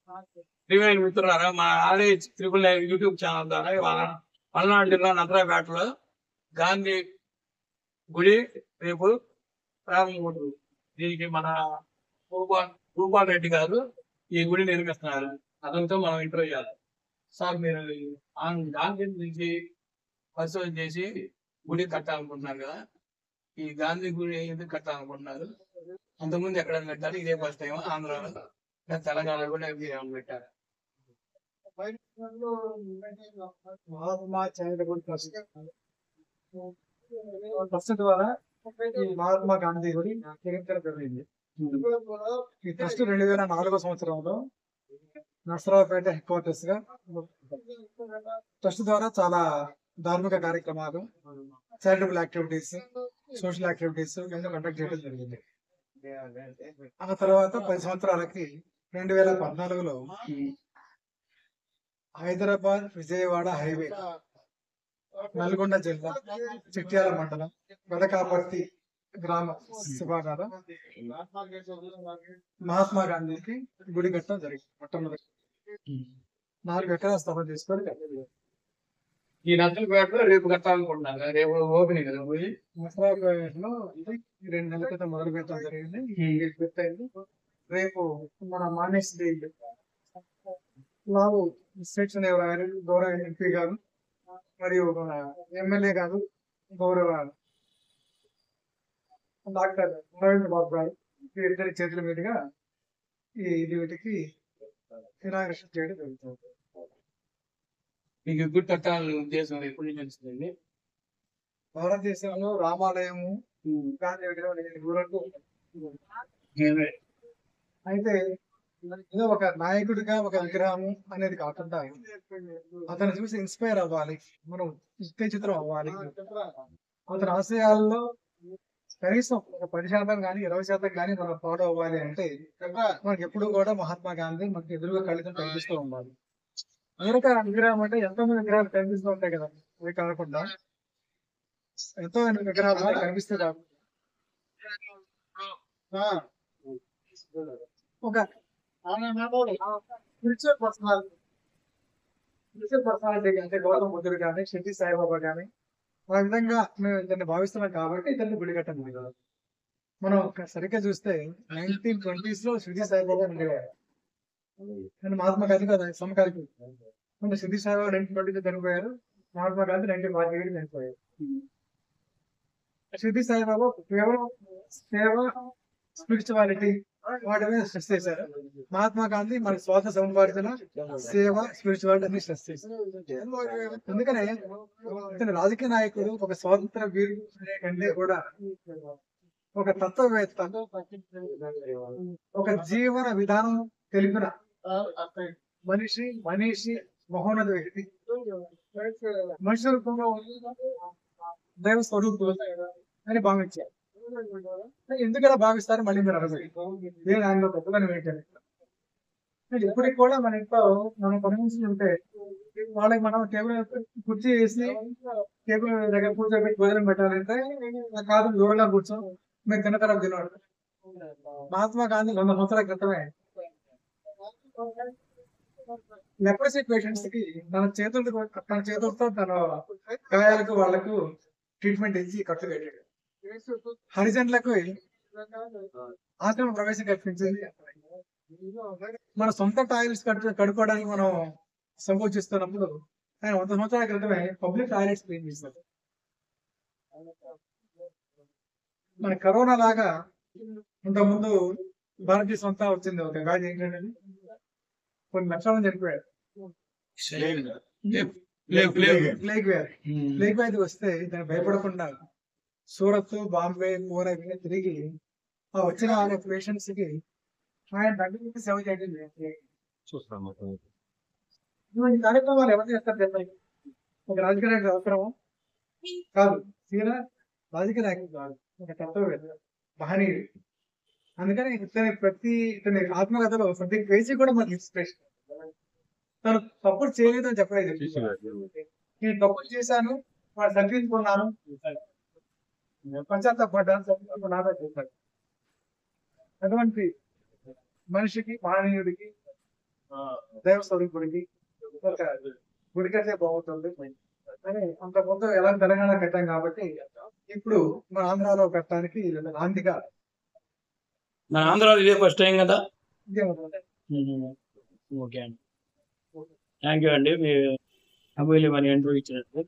ప్రియమైన మిత్రులారా, మా ఆర్ఎచ్ 999 యూట్యూబ్ ఛానల్ ద్వారా పల్నాడు జిల్లా నర్సరావుపేటలో గాంధీ గుడి రేపు ప్రారంభమవుతుంది. దీనికి మన భూపాల్ రెడ్డి గారు ఈ గుడి నిర్మిస్తున్నారు. అతనితో మనం ఇంటర్వ్యూ చేయాలి. సార్, మీరు గాంధీ నుంచి పరిశోధన చేసి గుడి కట్టాలనుకుంటున్నారు కదా, ఈ గాంధీ గుడి ఎందుకు కట్టాలనుకుంటున్నారు? అంతకుముందు ఎక్కడైనా కట్టారు? ఇదే ఫస్ట్ టైం ఆంధ్రాలో, తెలంగాణ కూడా ఏమైనా పెట్టారు? మహాత్మా చారిటబుల్ ట్రస్ట్ ద్వారా ఈ మహాత్మా గాంధీ గుడి నిర్మించడం జరిగింది. ఈ ట్రస్ట్ 2004 సంవత్సరంలో నర్సరావుపేట హెడ్ క్వార్టర్స్ గా ట్రస్ట్ ద్వారా చాలా ధార్మిక కార్యక్రమాలు, చారిటబుల్ యాక్టివిటీస్, సోషల్ యాక్టివిటీస్ ఎన్నో కండక్ట్ చేయడం జరిగింది. ఆ తర్వాత 10 సంవత్సరాలకి 2014లో హైదరాబాద్ విజయవాడ హైవే, నల్గొండ జిల్లా చిట్యాల మండలం వెదకాపర్తి గ్రామ శివాగార మహాత్మా గాంధీకి గుడి కట్టడం జరిగింది. మొట్టమొదటి 4 ఎకరాల స్థలం తీసుకొని ఈ నర్సరావుపేటలో రేపు కట్టాలనుకుంటున్నారు. రేపు ఓపెనింగ్ కదా గుడి. నర్సరావుపేటలో 2 నెలల క్రితం మొదలు పెట్టడం జరిగింది. పూర్తయింది. రేపు మన మానేష్ లావు గారు, గౌరవ ఎంపీ గారు మరియు మన ఎమ్మెల్యే గారు, గౌరవ డాక్టర్ నరేంద్ర బాబు గారు ఇద్దరి చేతుల మీదుగా వీటికి ఇనాగ్రేషన్ చేయడం జరుగుతుంది. మీకు గుడి కట్టాలని ఉద్దేశం ఎప్పటి నుంచి వచ్చిందండి? భారతదేశంలో రామాలయము, గాంధీ విగ్రహం లేని ఊరంటూ అయితే ఏదో ఒక నాయకుడిగా ఒక విగ్రహము అనేది కాకుండా అతను చూసి ఇన్స్పైర్ అవ్వాలి, మనం ఉత్తేజితం అవ్వాలి. అతని ఆశయాల్లో కనీసం ఒక 10% కానీ 20% కానీ మనం ఫాలో అవ్వాలి అంటే మనకి ఎప్పుడు కూడా మహాత్మా గాంధీ మనకి ఎదురుగా కళ్ళతో కనిపిస్తూ ఉండాలి. అమెరికా విగ్రహం అంటే ఎంతో మంది విగ్రహాలు కనిపిస్తూ ఉంటాయి కదా, అవి కాకుండా ఎంతో మంది విగ్రహాలు కనిపిస్తే ఒక స్పిరిచువల్ పర్సనాలిటీ అంటే గౌతమ బుద్ధుడు కానీ, షిర్డీ సాయిబాబా కానీ, ఆ విధంగా మేము ఇతన్ని భావిస్తున్నాం కాబట్టి ఇతన్ని గుడి కట్టండి. మనం సరిగ్గా చూస్తే 1920s లో షిర్డీ సాయిబాబా ఉండేవారు. మహాత్మా గాంధీ సమకాలిక అంటే షిర్డీ సాయిబాబా 1920 చనిపోయారు, మహాత్మా గాంధీ 1947 చనిపోయారు. షిర్డీ సాయిబాబా కేవలం సేవ, స్పిరిచువాలిటీ వాటి మీద స్ట్రెస్ చేశారు. మహాత్మా గాంధీ మన స్వాత సముపార్జన, సేవ, స్పిరిచువాలిటీ అన్ని స్ట్రెస్ చేశారు. అందుకనే ఇతను రాజకీయ నాయకుడు, ఒక స్వాతంత్ర వీరుడు కంటే కూడా ఒక తత్వవేత్త, ఒక జీవన విధానం తెలిపిన మనిషి మహోన్నత వ్యక్తి, మనిషి రూపంలో దైవ స్వరూపుడు అని భావించారు. ఎందుకలా భావిస్తారు మళ్ళీ మీరు అడగండి. నేను ఆయనలో గొప్పదని ఏంటంటే ఇప్పటికి కూడా మన ఇంట్లో మనం కన్విన్స్ ఉంటే వాళ్ళకి మనం టేబుల్ కుర్చీ వేసి టేబుల్ దగ్గర కూర్చోబెట్టి భోజనం పెట్టాలంటే కాదు, దూరంగా కూర్చో, మీరు తిన్న తర్వాత తినవాడు. మహాత్మా గాంధీ 100 సంవత్సరాల క్రితమే లెప్రసీ పేషెంట్స్ కి తన చేతులతో తన గాయాలకు వాళ్లకు ట్రీట్మెంట్ ఇచ్చి కట్టు పెట్టాడు. హరిజనులకు ఆశ్రమ ప్రవేశం కల్పించింది. మన సొంత టాయిలెట్స్ కడుక్కోవడానికి మనం సంకోచిస్తున్నప్పుడు ఆయన 100 సంవత్సరాల క్రితమే పబ్లిక్ టాయిలెట్స్ క్లీన్ చేస్తారు. మన కరోనా లాగా ఇంతకుముందు భారతదేశం అంతా వచ్చింది ఒక వ్యాధి, ఏంటంటే కొన్ని లక్షల మంది చనిపోయారు. ప్లేగ్ వ్యాధి వస్తే దాన్ని భయపడకుండా సూరత్, బాంబే, పూణే తిరిగి ఆ వచ్చిన పేషెంట్స్ కి ఆయన దగ్గర సేవ చేయడం చూస్తాము. ఇటువంటి కార్యక్రమాలు ఎవరు చేస్తారు చెప్పండి? ఒక రాజకీయ నాయకుడు అవసరం కాదు, తీరా రాజకీయ నాయకుడు కాదు, ఒక తత్వవేత్త, మహనీయుడు. అందుకని ఇతని ఆత్మకథలో ప్రతి పేజీ కూడా మనకి ఇన్స్పిరేషన్. తను తప్పులు చేయలేదని చెప్పలేదు, నేను తప్పులు చేశాను, వాడు సరిదిద్దుకున్నాను, పశ్చాత్తాపడ్డాను, సరిదిద్దుకున్నాను చెప్పాడు. అటువంటి మనిషికి, మహనీయుడికి దైవ స్వరూపుడికి ఒక గుడి కడితే బాగుంటుంది అని అంత ముందు ఎలా తెలంగాణ కట్టాం కాబట్టి ఇప్పుడు మన ఆంధ్రాలో కట్టడానికి నాందిగా మన ఆంధ్రాలో ఇదే ఫస్ట్ టైం కదా. ఇదే ఉంటుంది. ఓకే అండి, థ్యాంక్ యూ అండి, మీ అమూల్యమైన ఇంటర్వ్యూ ఇచ్చినట్టు.